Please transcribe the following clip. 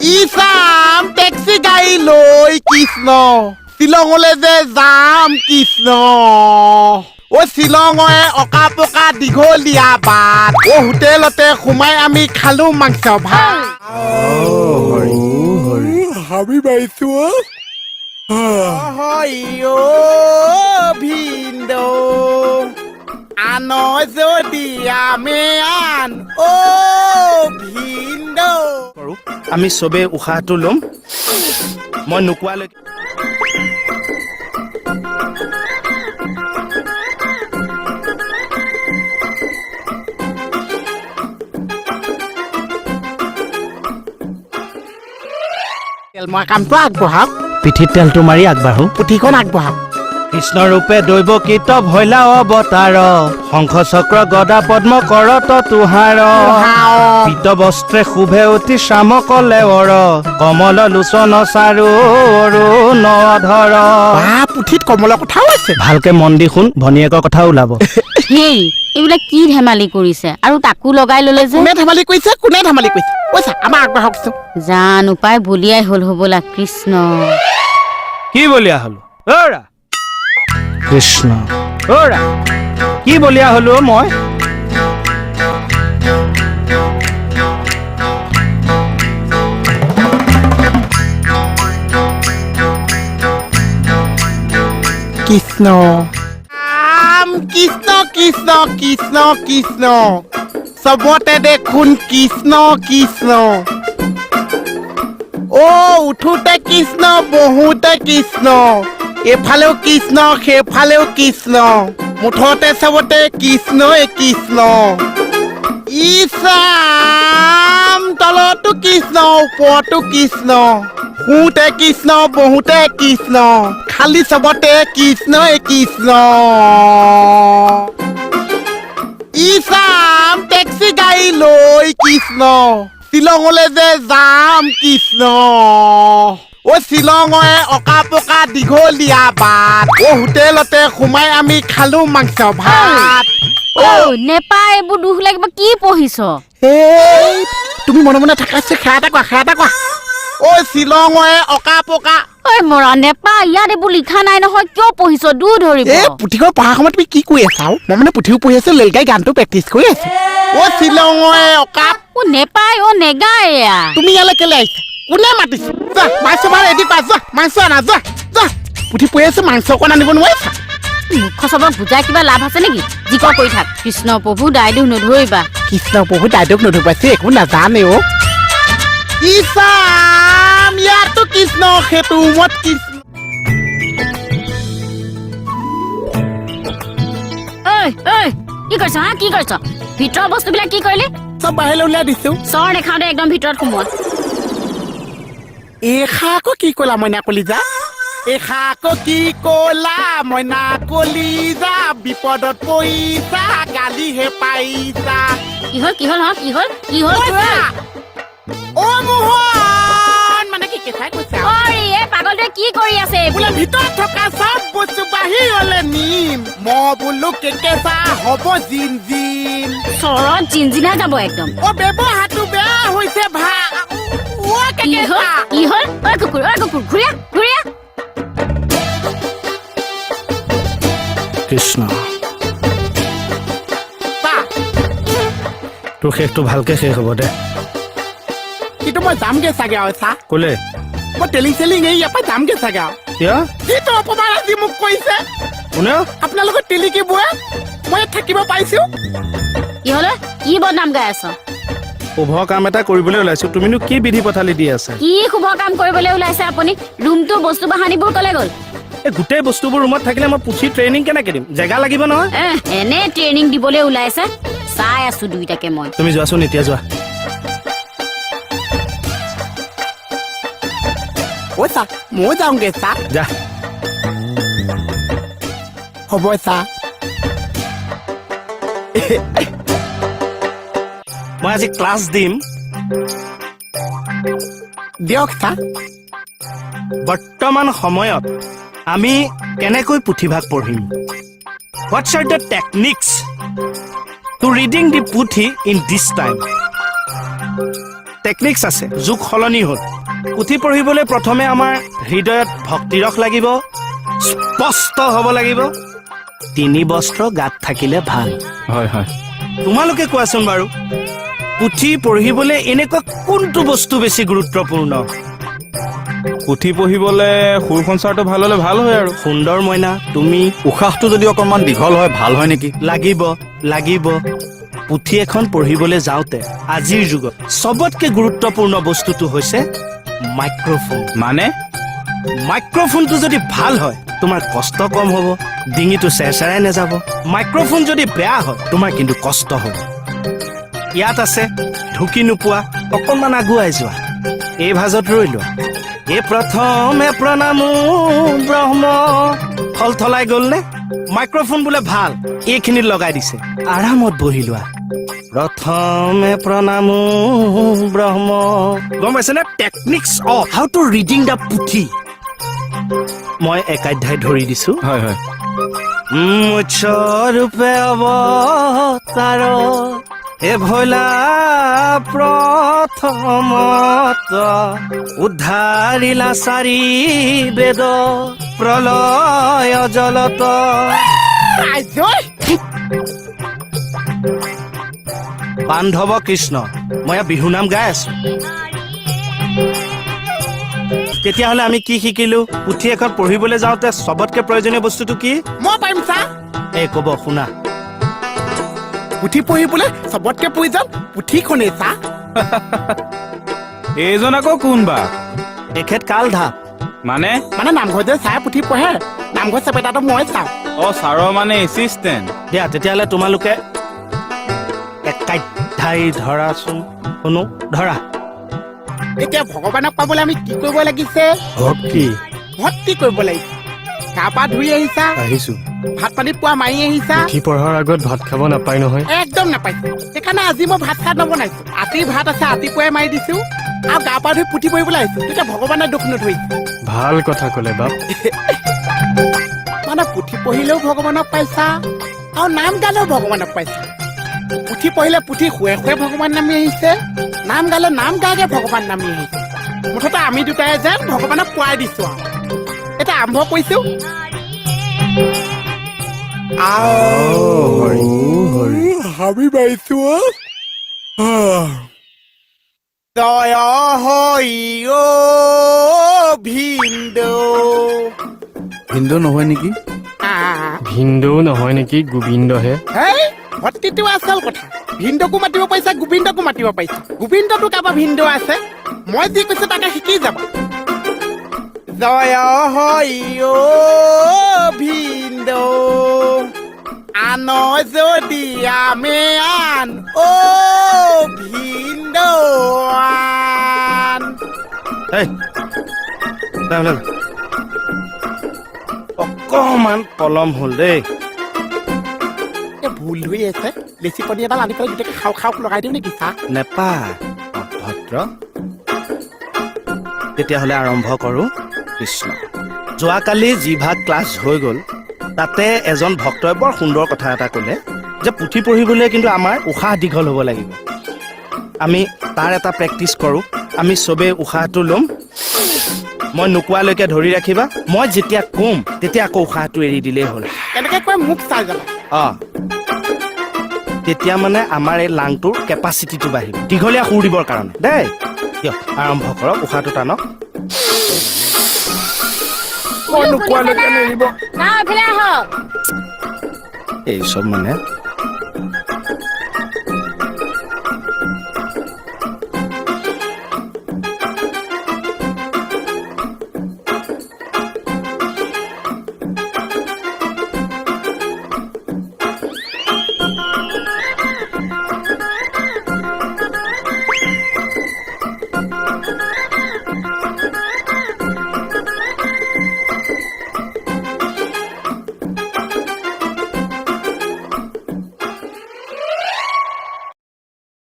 ইছাম taxi গাড়ী লৈ কৃষ্ণ শ্বিলঙলৈ যে যাম কৃষ্ণ ও শ্বিলঙৰে অকা পকা দীঘলীয়া বাট ও হোটেলতে সোমাই আমি খালো মাংস ভাত হাবি পাইছো ভিন্দ আন যদি আমি আন ও ভিন্দ আমি চবে উশাহটো ল'ম মই নোকোৱালৈকে মই কামটো আগবঢ়াওক পিঠিত তেলটো মাৰি আগবাঢ়ো পুথিখন আগবঢ়াওক কৃষ্ণ ৰূপে দৈৱ কীৰ্ত ভৈলা অৱতাৰ শংখ চক্ৰ গদা পদ্ম কৰত তুহাৰ পীত বস্ত্ৰে শুভে অতি শ্যাম কলেৱৰ কমল লোচন চাৰু অৰুণধৰ পুথিত কমলৰ কথাও আছে ভালকে মন দি শুন ভনীয়েকৰ কথা ওলাব হেই এইবিলাক কি ধেমালি কৰিছে আৰু তাকো লগাই ললে যে কোনে ধেমালি কৰিছে কৈছা আমাৰ আগবাঢ়কচোন জানো পাই বলিয়াই হল হবলা কৃষ্ণ কি বলিয়া হলো অৰা কৃষ্ণ অৰা কি বলিয়া হলো মই কৃষ্ণ কৃষ্ণ কৃষ্ণ কৃষ্ণ কৃষ্ণ চবতে দেখোন কৃষ্ণ কৃষ্ণ ও উঠোতে কৃষ্ণ বহুতে কৃষ্ণ এফালেও কৃষ্ণ সেইফালেও কৃষ্ণ মুঠতে চবতে কৃষ্ণই কৃষ্ণ ইছাম তলতো কৃষ্ণ ওপৰতো কৃষ্ণ শুতে কৃষ্ণ বহুতে কৃষ্ণ খালি চবতে কৃষ্ণই কৃষ্ণ ইছাম টেক্সি গাড়ী লৈ কৃষ্ণ শ্বিলঙলৈ যে যাম কৃষ্ণ ও শ্বিলঙৰে অকা পকা দীঘলীয়া বাট ও হোটেলতে সোমাই আমি খালো মাংস ভাত অ নেপাই এইবোৰ দুখ লাগিব কি পঢ়িছ এই তুমি মনে মনে থাকাছে খেয়া এটা কোৱা ও শ্বিলঙৰে অকা পকা ঐ মৰা নেপা ইয়াত এইবোৰ লিখা নাই নহয় কিয় পঢ়িছ দূৰ ধৰিব এই পুথিখন পঢ়াৰ সময়ত তুমি কি কৈ আছা মই মানে পুথিও পঢ়ি আছো লেলগাই গানটো প্ৰেক্টিচ কৰি আছো ও শ্বিলঙৰে অকা ও নেপাই ও নেগাই এয়া তুমি ইয়ালৈ কেলে আহিছা কোনে মাতিছে যা মাংস মাৰ ৰেডি পা যা মাংস আনা যা পুথি পঢ়ি আছো মাংস অকণ আনিব নোৱাৰিছা মুখ চবক বুজাই কিবা লাভ আছে নেকি যি কৰ কৰি থাক কৃষ্ণ প্ৰভু দাইদেউ নধৰিবা কৃষ্ণ প্ৰভু দাইদেউক নধৰিবাছে একো নাজানে অ ইছাম ইয়াতো কৃষ্ণ সেইটো ৰুমত কৃষ্ণ ঐ কি কৰিছ হা কি কৰিছ ভিতৰৰ বস্তুবিলাক কি কৰিলি চব বাহিৰলৈ উলিয়াই দিছো চৰ দেখাওঁতে একদম ভিতৰত সোমোৱা এষা আকৌ কি ক'লা মইনা কলিজা এষা আকৌ কি ক'লা মইনা কলিজা বিপদত পৰিছা গালিহে পাইছা কি হ'ল অ মোহন মানে কি কেঁচাই কৈছা অৰি এই পাগলটোৱে কি কৰি আছে বোলে ভিতৰত থকা চব বস্তু বাহিৰলৈ নিম মই বোলো কেঁচা হ'ব জিন চৰত জিনজিনা যাব একদম অ ব্যৱহাৰটো বেয়া হৈছে কি হ'ল ঐ কুকুৰ ঘূৰিয়া কৃষ্ণ তোৰ শেষটো ভালকে শেষ হ'ব দে কিন্তু মই যামগে চাগে আৰু চা ক'লে মই টেলিং চেলিং ইয়াৰ পৰা যামগে চাগে আৰু কিয় যিটো অপমান আজি মোক কৰিছে কোনে আপোনালোকৰ টেলিকি বৈ মই ইয়াত থাকিব পাৰিছো কি হ'ল কি বদনাম গাই আছ শুভ কাম এটা কৰিবলৈ ওলাইছো তুমিনো কি বিধি পথালি দি আছা কি শুভ কাম কৰিবলৈ ওলাইছে আপুনি ৰুমটোৰ বস্তু বাহানিবোৰ ক'লে গ'ল এই গোটেই বস্তুবোৰ ৰুমত থাকিলে মই পুথি ট্ৰেইনিং কেনেকে দিম জেগা লাগিব নহয় এনে ট্ৰেইনিং দিবলৈ ওলাইছে চাই আছো দুইটাকে মই তুমি যোৱাচোন এতিয়া যোৱা অ চা মই যাওঁগে চা যা হ'ব চা মই আজি ক্লাছ দিম দিয়ক চা বৰ্তমান সময়ত আমি কেনেকৈ পুথিভাগ পঢ়িম what's are the techniques to reading the পুথি ইন দিছ টাইম টেকনিক্স আছে, যুগ সলনি হ'ল। পুথি পঢ়িবলৈ প্ৰথমে আমাৰ হৃদয়ত ভক্তিৰস লাগিব, স্পষ্ট হ'ব লাগিব, 3 বস্ত্ৰ গাত থাকিলে ভাল। হয় হয়। তোমালোকে কোৱাচোন বাৰু, পুথি পঢ়িবলৈ এনেকুৱা কোনটো বস্তু বেছি গুৰুত্বপূৰ্ণ? পুথি পঢ়িবলে সুৰ সঞ্চাৰটো ভাল হ'লে ভাল হয় আৰু। সুন্দৰ মইনা, তুমি? উশাহটো যদি অকণমান দীঘল হয় ভাল হয় নেকি? লাগিব। পুথি এখন পঢ়িবলৈ যাওঁতে আজিৰ যুগত চবতকে গুৰুত্বপূৰ্ণ বস্তুটো হৈছে মাইক্ৰফোন। মানে? মাইক্ৰফোনটো যদি ভাল হয় তোমাৰ কষ্ট কম হ'ব, ডিঙিটো চেৰচেৰাই নাযাব। মাইক্ৰফোন যদি বেয়া হয় তোমাৰ কিন্তু কষ্ট হ'ব। ইয়াত আছে, ঢুকি নোপোৱা, অকণমান আগুৱাই যোৱা, এই ভাজত ৰৈ লোৱা। এই প্ৰথমে প্ৰণামো ব্ৰহ্ম, থলথলাই গ'লনে? মাইক্ৰফোন বোলে ভাল, এইখিনিত লগাই দিছে, আৰামত বহি লোৱা। প্ৰথমে প্ৰণামো ব্ৰহ্ম। গম পাইছেনে? Techniques of how to reading the পুথি। মই একাধ্যায় ধৰি দিছো। হয় হয়। মুচ্ছৰূপে অৱতাৰ হে ভোলা প্ৰথমত উদ্ধাৰিলা 4 বেদ প্ৰলয় জলত। বান্ধৱ কৃষ্ণ, মই বিহুনাম গাই আছো। তেতিয়াহ'লে আমি কি শিকিলো? পুথি এখন পঢ়িবলৈ যাওঁতে চবতকে প্ৰয়োজনীয় বস্তুটো কি? মই পাৰিম চা। এই ক'ব শুনা। পুথি পঢ়িবলৈ চবতকে প্ৰয়োজন পুথিখনেই চা। এইজন আকৌ কোন বা? তেখেত কালধাপ। মানে? মানে নামঘৰ যে চাই পুথি পঢ়ে, নামঘৰ চেপেটাটো মই চাওঁ। অ ছাৰৰ মানে এছিষ্টেণ্ট। দিয়া তেতিয়াহ'লে তোমালোকে একাধ্যায় ধৰাচোন। শুনো, ধৰা। এতিয়া ভগৱানক পাবলৈ আমি কি কৰিব লাগিছে? ভক্তি। ভক্তি কৰিব লাগিছে। গা পা ধুই আহিছা, আহিছো। ভাত পানী পোৱা মাৰি আহিছা। পুথি পঢ়াৰ আগত ভাত খাব নাপায় নহয়। একদম নাপাইছো। সেইকাৰণে আজি মই ভাত চাত নবনাইছো, আতি ভাত আছে ৰাতিপুৱাই মাৰি দিছো, আৰু গা পা ধুই পুথি পঢ়িবলৈ আহিছো। তেতিয়া ভগৱানে দুখ নধৰিছে। ভাল কথা ক'লে বাপ। মানে পুথি পঢ়িলেও ভগৱানক পাইছা, আৰু নাম গালেও ভগৱানক পাইছা। পুথি পঢ়িলে পুথি শুৱে শুৱে ভগৱান নামি আহিছে, নাম গালে নাম গাগে ভগৱান নামি আহিছে। মুঠতে আমি দুটাই যেন ভগৱানক পোৱাই দিছো। আৰু এতিয়া আৰম্ভ কৰিছো। হাবি বাইছো। জয় হৰি অ ভিন্দো। হিন্দু নহয় নেকি? ভিন্দৌ নহয় নেকি, গোবিন্দহে। হেই, ভক্তিটো আচল কথা। ভিন্দকো মাতিব পাৰিছা, গোবিন্দকো মাতিব পাৰিছা। গোবিন্দটো কাৰোবাৰ ভিন্দৌ আছে, মই যি কৈছো তাকে শিকি যাবা। জয় হৰি অ ভিন্দৌ, আন যদি আমে আন অ ভিন্দৌ আন। এই, অকমান পলম হ'ল দেই। এই ভুল হৈ আছে, লেচি পানী এডাল আনি পেলাই গোটেই খাও খাও লগাই দিওঁ নেকি চাহ? নেপায় অভদ্ৰ। তেতিয়াহ'লে আৰম্ভ কৰোঁ। কৃষ্ণ। যোৱাকালি যি ভাগ ক্লাছ হৈ গ'ল তাতে এজন ভক্তই বৰ সুন্দৰ কথা এটা ক'লে যে পুথি পঢ়িবলৈ কিন্তু আমাৰ উশাহ দীঘল হ'ব লাগিব। আমি তাৰ এটা প্ৰেক্টিচ কৰোঁ। আমি চবেই উশাহটো ল'ম, মই নোকোৱালৈকে ধৰি ৰাখিবা, মই যেতিয়া কম তেতিয়া আকৌ উশাহটো এৰি দিলেই হ'ল। এনেকে কৈ মোক চাই যাবা। তেতিয়া মানে আমাৰ এই লাংটোৰ কেপাচিটিটো বাঢ়িব, দীঘলীয়া সুৰ দিবৰ কাৰণে দেই। দিয়ক আৰম্ভ কৰক, উশাহটো টানক। না, এইফালে আহক। এই চব মানে